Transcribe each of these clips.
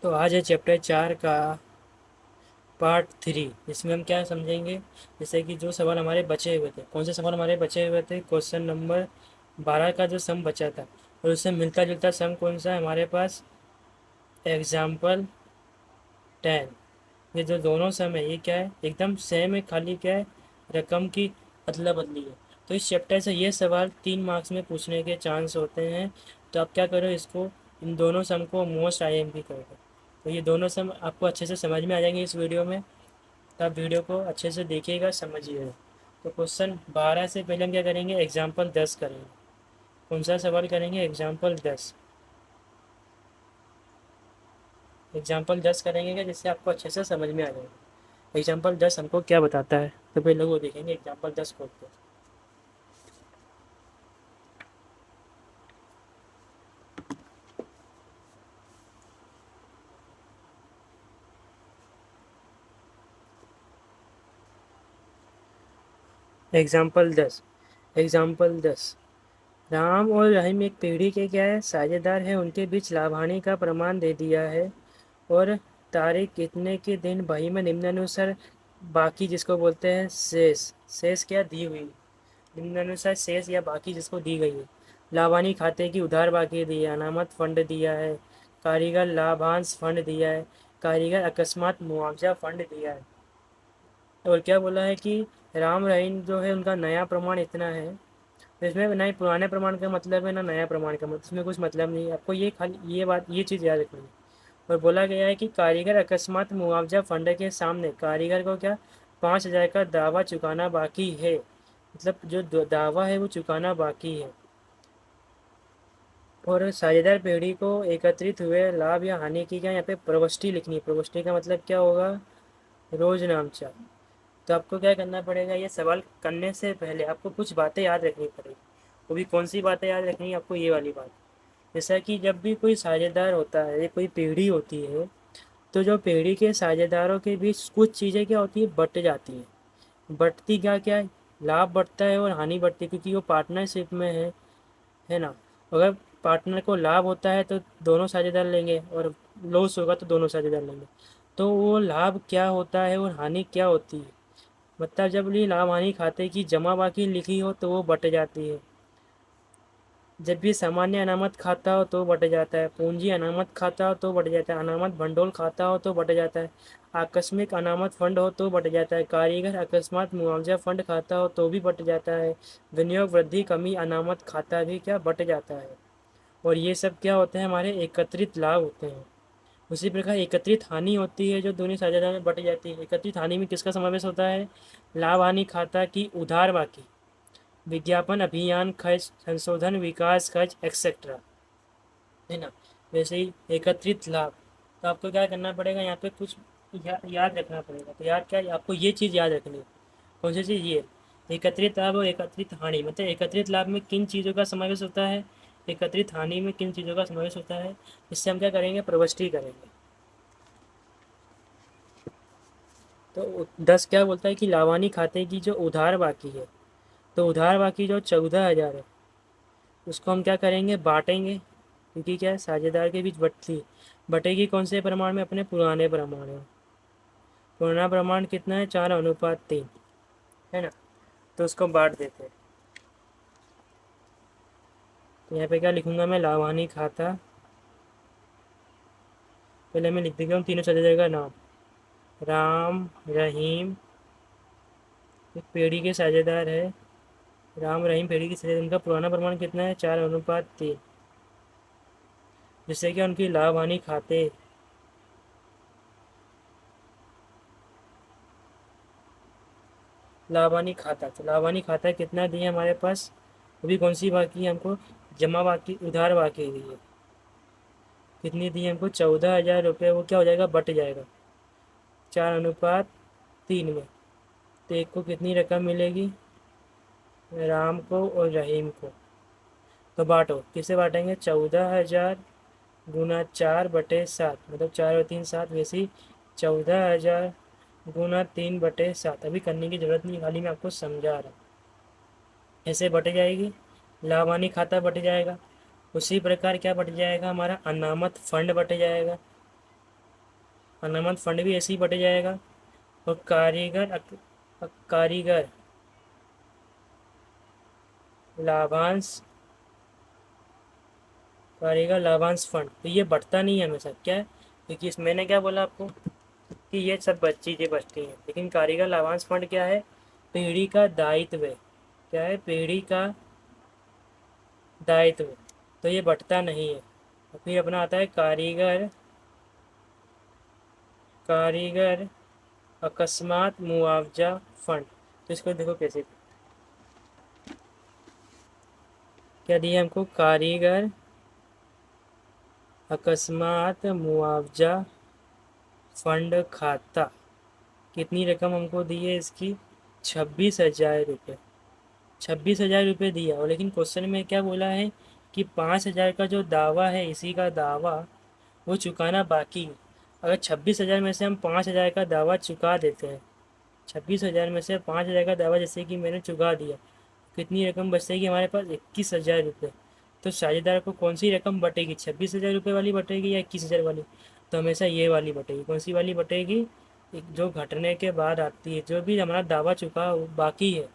तो आज है चैप्टर 4 का पार्ट 3। इसमें हम क्या समझेंगे, जैसे कि जो सवाल हमारे बचे हुए थे, कौन से सवाल हमारे बचे हुए थे। क्वेश्चन नंबर 12 का जो सम बचा था और उससे मिलता जुलता सम कौन सा है हमारे पास, एग्जाम्पल 10। ये जो दोनों सम है ये क्या है, एकदम सेम है, खाली क्या है, रकम की अदला बदली है। तो इस चैप्टर से ये सवाल 3 मार्क्स में पूछने के चांस होते हैं। तो आप क्या करो, इसको इन दोनों सम को मोस्ट आईएमपी कर दो। तो ये दोनों सम आपको अच्छे से समझ में आ जाएंगे इस वीडियो में। तो आप वीडियो को अच्छे से देखिएगा, समझिएगा। तो क्वेश्चन 12 से पहले हम क्या करेंगे, एग्जाम्पल 10 करेंगे। कौन सा सवाल करेंगे, एग्जाम्पल 10। एग्जाम्पल 10 करेंगे क्या, जिससे आपको अच्छे से समझ में आ जाएगा एग्जाम्पल 10 हमको क्या बताता है। तो पहले वो देखेंगे, एग्जाम्पल 10 खोलते हैं। एग्जाम्पल 10। एग्जाम्पल 10। राम और रहीम एक पीढ़ी के क्या है, साझेदार है। उनके बीच लाभ हानि का प्रमाण दे दिया है और तारीख कितने के दिन बही में निम्नानुसार बाकी, जिसको बोलते हैं शेष। शेष क्या दी हुई, निम्नानुसार शेष या बाकी जिसको दी गई है। लाभानी खाते की उधार बाकी दी है, अनामत फंड दिया है, कारीगर लाभांश फंड दिया है, कारीगर अकस्मात मुआवजा फंड दिया है। और क्या बोला है कि राम रहीम जो है उनका नया प्रमाण इतना है। तो इसमें ना ही पुराने प्रमाण का मतलब है ना नया प्रमाण का मतलब, इसमें कुछ मतलब नहीं है। आपको ये खाली ये बात ये चीज़ याद रखनी है। और बोला गया है कि कारीगर अकस्मात मुआवजा फंड के सामने कारीगर को क्या 5,000 का दावा चुकाना बाकी है। मतलब जो दावा है वो चुकाना बाकी है। और साझेदार पीढ़ी को एकत्रित हुए लाभ या हानि की क्या यहाँ पे प्रविष्टि लिखनी है। प्रविष्टि का मतलब क्या होगा, रोज नामचा। तो आपको क्या करना पड़ेगा, ये सवाल करने से पहले आपको कुछ बातें याद रखनी पड़ेगी। वो भी कौन सी बातें याद रखनी है आपको, ये वाली बात। जैसा कि जब भी कोई साझेदार होता है, कोई पीढ़ी होती है, तो जो पीढ़ी के साझेदारों के बीच कुछ चीज़ें क्या होती है, बट जाती हैं। बटती क्या क्या है, लाभ बढ़ता है और हानि बढ़ती है, क्योंकि वो पार्टनरशिप में है ना। अगर पार्टनर को लाभ होता है तो दोनों साझेदार लेंगे, और लॉस होगा तो दोनों साझेदार लेंगे। तो वो लाभ क्या होता है और हानि क्या होती है, मतलब जब ये लाभ हानि खाते की जमा बाकी लिखी हो तो वो बट जाती है। जब भी सामान्य अनामत खाता हो तो बट जाता है, पूंजी अनामत खाता हो तो बट जाता है, अनामत भंडोल खाता हो तो बट जाता है, आकस्मिक अनामत फंड हो तो बट जाता है, कारीगर अकस्मात मुआवजा फंड खाता हो तो भी बट जाता है, विनियोग वृद्धि कमी अनामत खाता भी क्या बट जाता है। और ये सब क्या होते हैं, हमारे एकत्रित लाभ होते हैं। उसी प्रकार एकत्रित हानि होती है जो दोनों साझेदार में बट जाती है। एकत्रित हानि में किसका समावेश होता है, लाभ हानि खाता की उधार बाकी, विज्ञापन अभियान खर्च, संशोधन विकास खर्च एक्सेट्रा, है ना। वैसे ही एकत्रित लाभ। तो आपको क्या करना पड़ेगा, यहाँ पे कुछ याद रखना पड़ेगा। तो याद क्या, आपको ये चीज़ याद रखनी है। कौन सी चीज़, ये एकत्रित लाभ और एकत्रित हानि। मतलब एकत्रित लाभ में किन चीज़ों का समावेश होता है, एकत्रित हानि में किन चीज़ों का समावेश होता है। इससे हम क्या करेंगे, प्रविष्टि करेंगे। तो 10 क्या बोलता है कि लाभानी खाते की जो उधार बाकी है, तो उधार बाकी जो 14,000 है उसको हम क्या करेंगे, बांटेंगे। क्योंकि क्या है, साझेदार के बीच बटती बटेगी कौन से प्रमाण में, अपने पुराने प्रमाण में। पुराना प्रमाण कितना है, 4:3, है ना। तो उसको बांट देते हैं। तो यहाँ पे क्या लिखूंगा मैं, लाभानी खाता। पहले मैं लिख देता हूँ तीनों साझेदार का नाम, राम रहीम एक पेढ़ी के साझेदार है। राम रहीम पेढ़ी के साझेदार, उनका पुराना प्रमाण कितना है, 4:3। जिससे कि उनकी लाभ हानि खाते, लाभानी खाता। तो लाभानी खाता कितना दिए हमारे पास, अभी कौन सी बाकी है हमको, जमा बाकी उधार बाकी हुई है। कितनी दी हमको, 14,000 रुपये। वो क्या हो जाएगा, बट जाएगा 4:3 में। तो एक को कितनी रकम मिलेगी, राम को और रहीम को। तो बांटो, किसे बांटेंगे, 14,000 गुना 4/7, मतलब 4 और 3 7। वैसे ही 14,000 गुना 3/7। अभी करने की ज़रूरत नहीं, खाली मैं आपको समझा रहा हूँ। ऐसे बट जाएगी, लाभानी खाता बट जाएगा। उसी प्रकार क्या बट जाएगा, हमारा अनामत फंड बट जाएगा। अनामत फंड भी ऐसे ही बट जाएगा। और कारीगर लाभांश कारीगर लाभांश फंड, तो ये बढ़ता नहीं है हमेशा। क्या है, क्योंकि इस मैंने क्या बोला आपको कि ये सब चीज़ें बचती हैं, लेकिन कारीगर लाभांश फंड क्या है, पीढ़ी का दायित्व है। क्या है, पीढ़ी का दायित्व, तो ये बढ़ता नहीं है। और फिर अपना आता है कारीगर अकस्मात मुआवजा फंड। तो इसको देखो कैसे, क्या दिया हमको, कारीगर अकस्मात मुआवजा फंड खाता। कितनी रकम हमको दी है इसकी, 26,000 रुपये। 26,000 रुपये दिया, और लेकिन क्वेश्चन में क्या बोला है कि 5,000 का जो दावा है, इसी का दावा वो चुकाना बाकी है। अगर 26,000 में से हम 5,000 का दावा चुका देते हैं, 26,000 में से 5,000 का दावा जैसे कि मैंने चुका दिया, कितनी रकम बचेगी हमारे पास, 21,000 रुपये। तो साझेदार को कौन सी रकम बटेगी, 26,000 रुपये वाली बटेगी या 21,000 वाली, तो हमेशा ये वाली बटेगी। कौन सी वाली बटेगी, जो घटने के बाद आती है, जो भी हमारा दावा चुका बाकी है,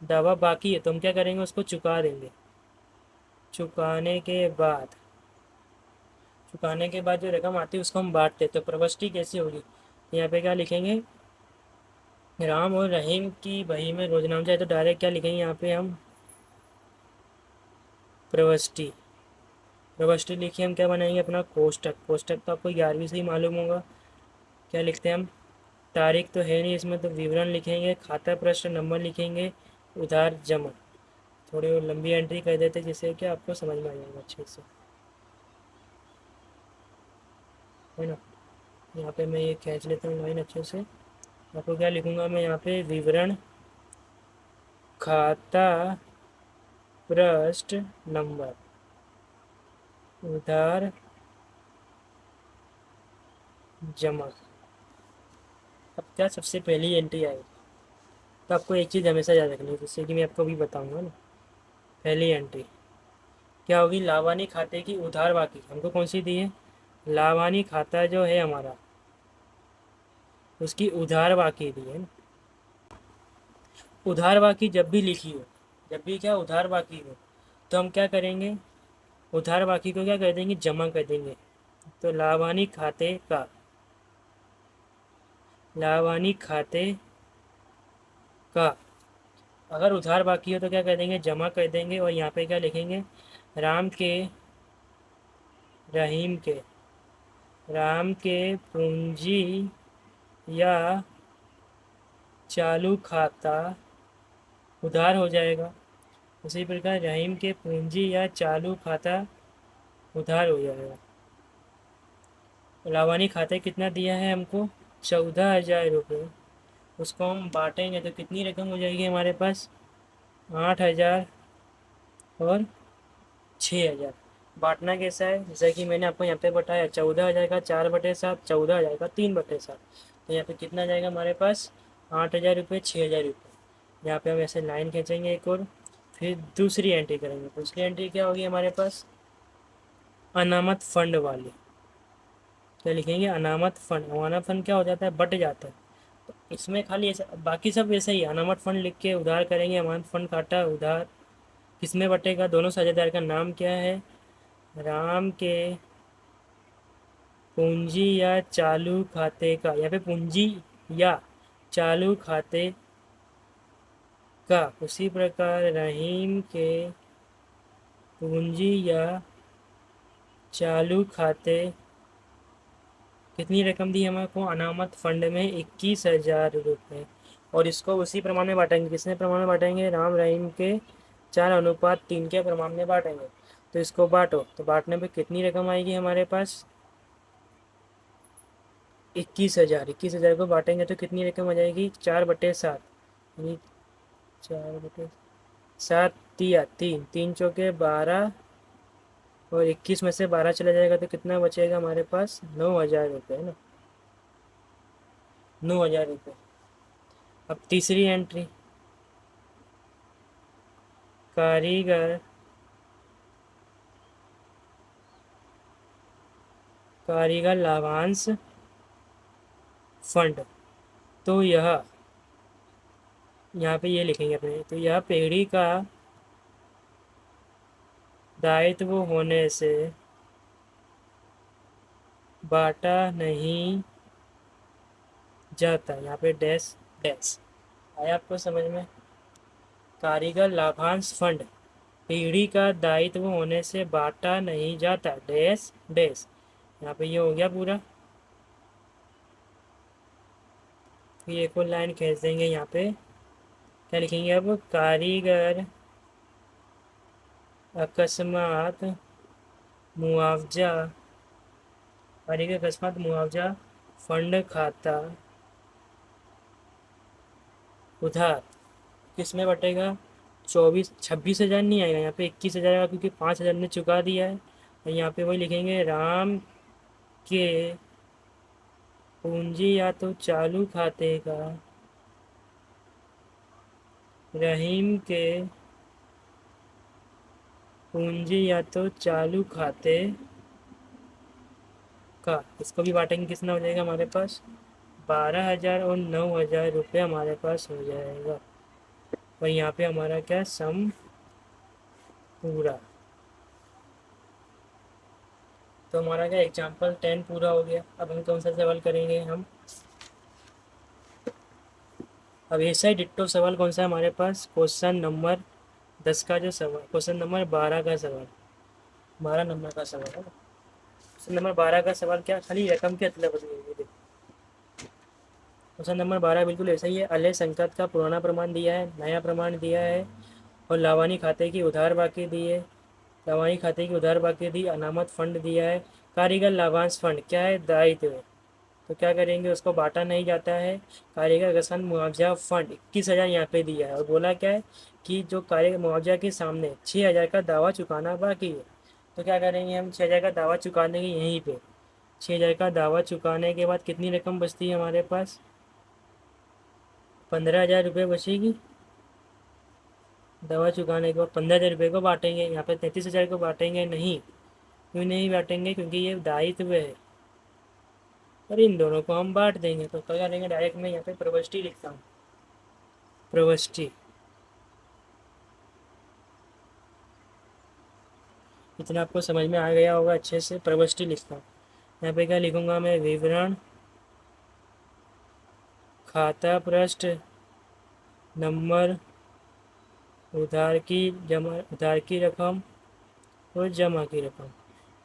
दावा बाकी है, तो हम क्या करेंगे, उसको चुका देंगे। चुकाने के बाद जो रकम आती है उसको हम बांटते, तो प्रविष्टि कैसी होगी, यहाँ पे क्या लिखेंगे, राम और रहीम की बही में रोजनाम जाए, तो डायरेक्ट क्या लिखेंगे यहाँ पे हम, प्रविष्टि। प्रविष्टि लिखिए, हम क्या बनाएंगे, अपना कोष्टक। कोष्टक तो आपको 11वीं से ही मालूम होगा। क्या लिखते हैं हम, तारीख तो है नहीं इसमें, तो विवरण लिखेंगे, खाता प्रश्न नंबर लिखेंगे, उधार जमा। थोड़ी और लंबी एंट्री कर देते जिससे कि आपको समझ में आ जाएगा अच्छे से, है ना। यहाँ पे मैं ये खींच लेता हूँ लाइन अच्छे से। आपको क्या लिखूँगा मैं यहाँ पे, विवरण, खाता प्रश्न नंबर, उधार जमा। अब क्या सबसे पहली एंट्री आएगी, तो आपको एक चीज़ हमेशा याद रखनी है, जिससे कि मैं आपको भी बताऊँगा ना। पहली एंट्री क्या होगी, लावानी खाते की उधार बाकी, हमको कौन सी दी है, लावानी खाता जो है हमारा, उसकी उधार बाकी दी है ना। उधार बाकी जब भी लिखी हो, जब भी क्या उधार बाकी हो, तो हम क्या करेंगे, उधार बाकी को क्या कर देंगे, जमा कर देंगे। तो लावानी खाते का अगर उधार बाकी हो तो क्या कर देंगे, जमा कर देंगे। और यहाँ पे क्या लिखेंगे, राम के रहीम के राम के पूंजी या चालू खाता उधार हो जाएगा। उसी प्रकार रहीम के पूंजी या चालू खाता उधार हो जाएगा। लावानी खाते कितना दिया है हमको, 14,000 रुपये। उसको हम बांटेंगे तो कितनी रकम हो जाएगी हमारे पास, 8,000 और 6,000। बांटना कैसा है, जैसा कि मैंने आपको यहाँ पे बताया, 14,000 का 4/7, 14,000 का 3/7। तो यहाँ पे कितना जाएगा हमारे पास, 8,000 रुपये, 6,000 रुपये। यहाँ पे हम ऐसे लाइन खींचेंगे एक और, फिर दूसरी एंट्री करेंगे। दूसरी एंट्री क्या होगी हमारे पास, अनामत फंड वाली। क्या लिखेंगे, अनामत फंड। अनामत फंड क्या हो जाता है, बट जाता है। तो इसमें खाली ऐसा, बाकी सब वैसे ही, अनामत फंड लिख के उधार करेंगे, अनामत फंड काटा उधार, किसमें बटेगा, दोनों साझेदार का नाम क्या है, राम के पूंजी या चालू खाते का, यहाँ पे पूंजी या चालू खाते का। उसी प्रकार रहीम के पूंजी या चालू खाते, कितनी रकम दी हमारे को अनामत फंड में, 21,000 रुपये। और इसको उसी प्रमाण में बांटेंगे, किसने प्रमाण में बांटेंगे, राम रहीम के 4:3 के प्रमाण में बांटेंगे। तो इसको बांटो, तो बांटने पे कितनी रकम आएगी हमारे पास, 21,000। 21,000 को बांटेंगे तो कितनी रकम आ जाएगी, 4/7, यानी 4/7 दिया, 3 3 चौके 12, और 21 में से 12 चला जाएगा तो कितना बचेगा हमारे पास, 9,000 रुपये, है ना, 9,000 रुपये। अब तीसरी एंट्री, कारीगर कारीगर लाभांश फंड। तो यह यहाँ पे ये लिखेंगे अपने, तो यह पीढ़ी का दायित्व होने से बांटा नहीं जाता। यहाँ पे डैश डैश आया आपको समझ में। कारीगर लाभांश फंड पीढ़ी का दायित्व होने से बांटा नहीं जाता डैश डैश। यहाँ पे ये हो गया पूरा। फिर एक और लाइन खींच देंगे यहाँ पे, क्या लिखेंगे अब, कारीगर अकस्मात मुआवजा, कारीगर अकस्मात मुआवजा फंड खाता उधार किस में बटेगा, 26,000 नहीं आएगा यहाँ पे, 21,000 आएगा, क्योंकि 5,000 ने चुका दिया है। और यहाँ पे वही लिखेंगे, राम के पूंजी या तो चालू खाते का, रहीम के पूंजी या तो चालू खाते का। इसको भी बांटेंगे, कितना हो जाएगा हमारे पास, 12,000 और 9,000 रुपये हमारे पास हो जाएगा। और यहाँ पे हमारा क्या, सम पूरा। तो हमारा क्या एग्जाम्पल 10 पूरा हो गया। अब हम कौन सा सवाल करेंगे हम, अब ऐसा ही डिट्टो सवाल कौन सा है हमारे पास, क्वेश्चन नंबर 10 का जो सवाल, क्वेश्चन नंबर 12 का सवाल, 12 नंबर का सवाल है। क्वेश्चन नंबर 12 का सवाल क्या, खाली रकम के अदला बदली है। क्वेश्चन नंबर 12 बिल्कुल ऐसा ही है। अलय संकट का पुराना प्रमाण दिया है, नया प्रमाण दिया है, और लावानी खाते की उधार बाकी दी है, लावानी खाते की उधार बाकी दी, अनामत फंड दिया है। कारीगर लाभांश फंड क्या है, दायित्व है। तो क्या करेंगे, उसको बांटा नहीं जाता है। कारीगर किसान मुआवजा फंड 21,000 यहाँ पे दिया है, और बोला क्या है कि जो कारीगर मुआवजा के सामने 6,000 का दावा चुकाना बाकी है। तो क्या करेंगे हम, 6,000 का दावा चुकाने के यहीं पे, 6,000 का दावा चुकाने के बाद कितनी रकम बचती है हमारे पास, 15,000 रुपये बचेगी। दावा चुकाने के बाद 15,000 रुपये को बांटेंगे, यहाँ पे 33,000 को बांटेंगे नहीं। क्यों नहीं बांटेंगे, क्योंकि ये दायित्व है, और इन दोनों को हम बांट देंगे। तो क्या करेंगे, डायरेक्ट मैं यहाँ पे प्रवष्टि लिखता हूँ, प्रवष्टि। इतना आपको समझ में आ गया होगा अच्छे से, प्रवष्टि लिखता हूँ। यहाँ पे क्या लिखूँगा मैं, विवरण, खाता पृष्ठ नंबर, उधार की रकम और जमा की रकम।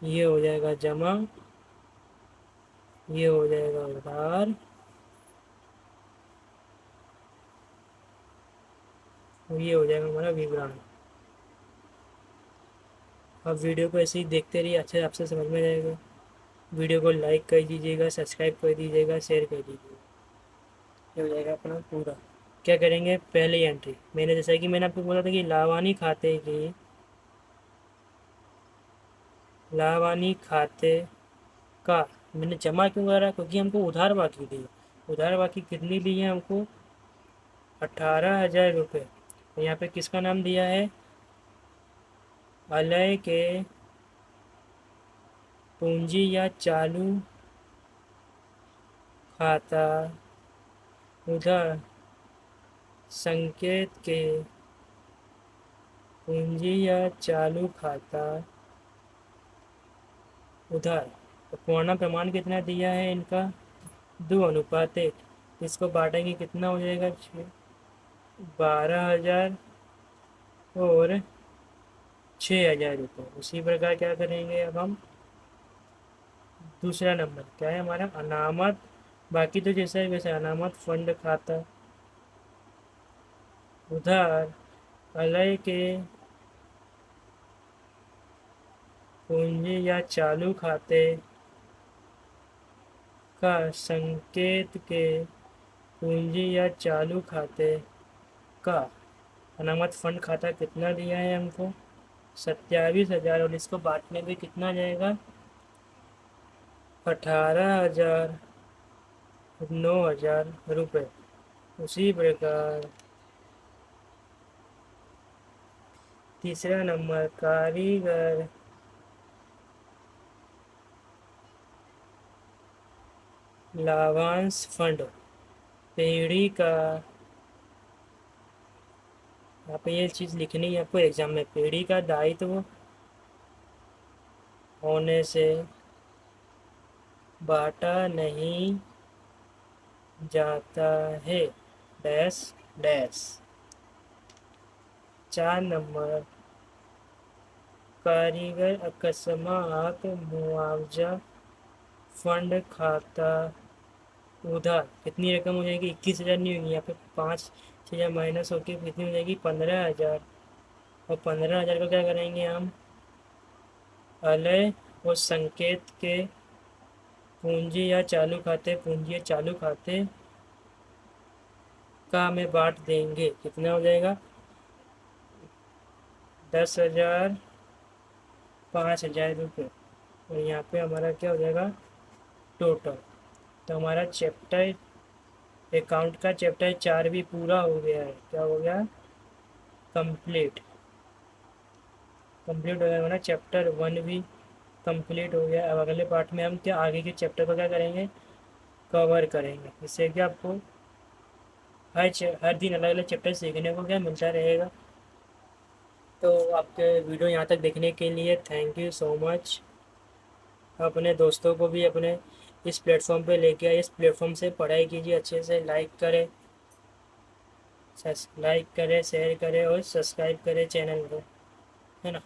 ये हो जाएगा जमा, ये हो जाएगा उधार, और ये हो जाएगा हमारा विवरण। अब वीडियो को ऐसे ही देखते रहिए, अच्छे आपसे समझ में जाएगा। वीडियो को लाइक कर दीजिएगा, सब्सक्राइब कर दीजिएगा, शेयर कर दीजिएगा। ये हो जाएगा अपना पूरा। क्या करेंगे, पहली एंट्री मैंने, जैसा कि मैंने आपको बोला था कि लावानी खाते का मैंने जमा क्यों करा, क्योंकि हमको उधार बाकी दी। उधार बाकी कितनी दी है हमको, 18,000 रुपये। यहाँ पे किसका नाम दिया है, अलय के पूंजी या चालू खाता उधार संकेत के पूंजी या चालू खाता उधार। तो पुराना प्रमाण कितना दिया है इनका, 2:1। इसको बांटेंगे कितना हो जाएगा, 12,000 और 6,000 रुपये। उसी प्रकार क्या करेंगे अब हम, दूसरा नंबर क्या है हमारा, अनामत, बाकी तो जैसा है वैसे, अनामत फंड खाता उधार अलय के पूंजी या चालू खाते का संकेत के पूंजी या चालू खाते का अनामत फंड खाता कितना दिया है हमको, 27,000, और इसको बांटने पे कितना जाएगा, 18,000, 9,000 रुपये। उसी प्रकार तीसरा नंबर, कारीगर लाभांश फंड पीढ़ी का, यहाँ पे ये चीज़ लिखनी है आपको एग्जाम में, पीढ़ी का दायित्व होने से बांटा नहीं जाता है, डैश डैश। 4 नंबर, कारीगर अकस्मात मुआवजा फंड खाता उधार, कितनी रकम हो जाएगी? 21,000 नहीं होगी, यहाँ पे 5,000 माइनस होके कितनी हो जाएगी? 15,000। और 15,000 को क्या करेंगे हम? अलय और संकेत के पूंजी या चालू खाते, पूंजी या चालू खाते का में बांट देंगे। कितना हो जाएगा? 10,000, 5,000 रुपये। और यहाँ पे हमारा क्या हो जाएगा? टोटल। तो हमारा चैप्टर अकाउंट का चैप्टर 4 भी पूरा हो गया है। क्या हो गया? कंप्लीट। कंप्लीट हो गया हमारा चैप्टर 1 भी कंप्लीट हो गया। अब अगले पार्ट में हम क्या आगे के चैप्टर को क्या करेंगे? कवर करेंगे। इससे कि आपको हर दिन अलग अलग चैप्टर सीखने को क्या मिलता रहेगा। तो आपके वीडियो यहाँ तक देखने के लिए थैंक यू सो मच। अपने दोस्तों को भी अपने इस प्लेटफॉर्म पे लेके आए, इस प्लेटफॉर्म से पढ़ाई कीजिए अच्छे से। लाइक करें, शेयर करें और सब्सक्राइब करें चैनल को, है ना।